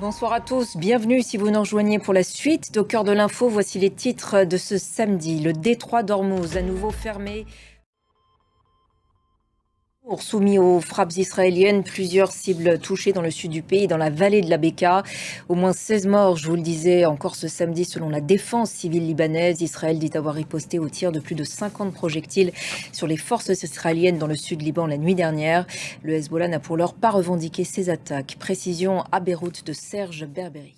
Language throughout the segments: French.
Bonsoir à tous, bienvenue si vous nous rejoignez pour la suite. Au cœur de l'info, voici les titres de ce samedi. Le détroit d'Ormuz à nouveau fermé. Soumis aux frappes israéliennes, plusieurs cibles touchées dans le sud du pays, dans la vallée de la Beka. Au moins 16 morts, je vous le disais, encore ce samedi selon la défense civile libanaise. Israël dit avoir riposté au tir de plus de 50 projectiles sur les forces israéliennes dans le sud Liban la nuit dernière. Le Hezbollah n'a pour l'heure pas revendiqué ces attaques. Précision à Beyrouth de Serge Berberi.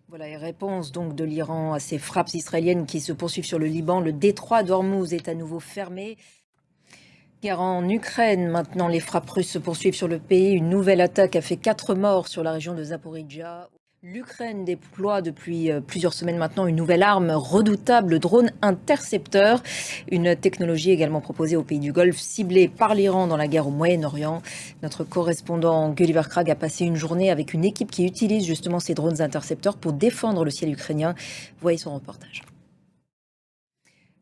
Voilà, et réponse donc de l'Iran à ces frappes israéliennes qui se poursuivent sur le Liban. Le détroit d'Ormuz est à nouveau fermé. Guerre en Ukraine, maintenant les frappes russes se poursuivent sur le pays. Une nouvelle attaque a fait 4 morts sur la région de Zaporizhzhia. L'Ukraine déploie depuis plusieurs semaines maintenant une nouvelle arme redoutable, le drone intercepteur. Une technologie également proposée aux pays du Golfe, ciblée par l'Iran dans la guerre au Moyen-Orient. Notre correspondant Gulliver Krag a passé une journée avec une équipe qui utilise justement ces drones intercepteurs pour défendre le ciel ukrainien. Voyez son reportage.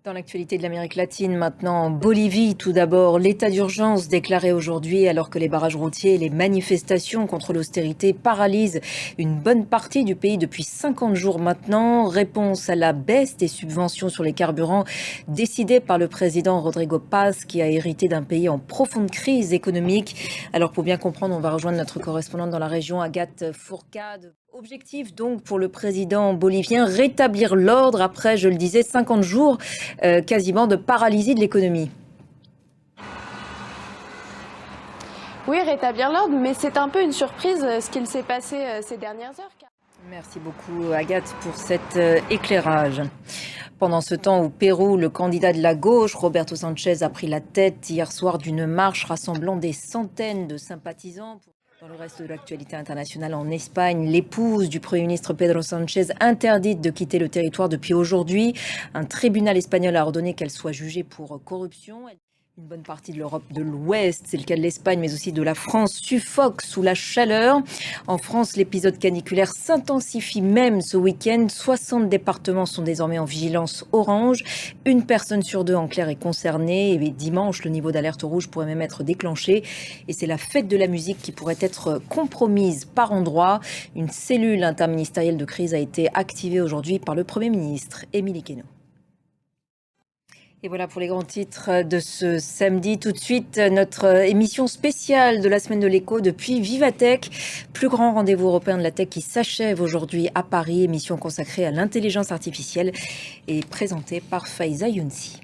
Dans l'actualité de l'Amérique latine, maintenant en Bolivie, tout d'abord, l'état d'urgence déclaré aujourd'hui alors que les barrages routiers et les manifestations contre l'austérité paralysent une bonne partie du pays depuis 50 jours maintenant. Réponse à la baisse des subventions sur les carburants décidée par le président Rodrigo Paz qui a hérité d'un pays en profonde crise économique. Alors pour bien comprendre, on va rejoindre notre correspondante dans la région, Agathe Fourcade. Objectif donc pour le président bolivien, rétablir l'ordre après, je le disais, 50 jours quasiment de paralysie de l'économie. Oui, rétablir l'ordre, mais c'est un peu une surprise ce qu'il s'est passé ces dernières heures. Merci beaucoup Agathe pour cet éclairage. Pendant ce temps, au Pérou, le candidat de la gauche, Roberto Sanchez, a pris la tête hier soir d'une marche rassemblant des centaines de sympathisants. Dans le reste de l'actualité internationale, en Espagne, l'épouse du Premier ministre Pedro Sánchez interdite de quitter le territoire depuis aujourd'hui. Un tribunal espagnol a ordonné qu'elle soit jugée pour corruption. Une bonne partie de l'Europe de l'Ouest, c'est le cas de l'Espagne, mais aussi de la France, suffoque sous la chaleur. En France, l'épisode caniculaire s'intensifie même ce week-end. 60 départements sont désormais en vigilance orange. Une personne sur deux en clair est concernée. Et dimanche, le niveau d'alerte rouge pourrait même être déclenché. Et c'est la fête de la musique qui pourrait être compromise par endroits. Une cellule interministérielle de crise a été activée aujourd'hui par le Premier ministre, Émilie Quénaud. Et voilà pour les grands titres de ce samedi. Tout de suite, notre émission spéciale de la semaine de l'écho depuis Vivatech, plus grand rendez-vous européen de la tech qui s'achève aujourd'hui à Paris. Émission consacrée à l'intelligence artificielle et présentée par Faiza Younsi.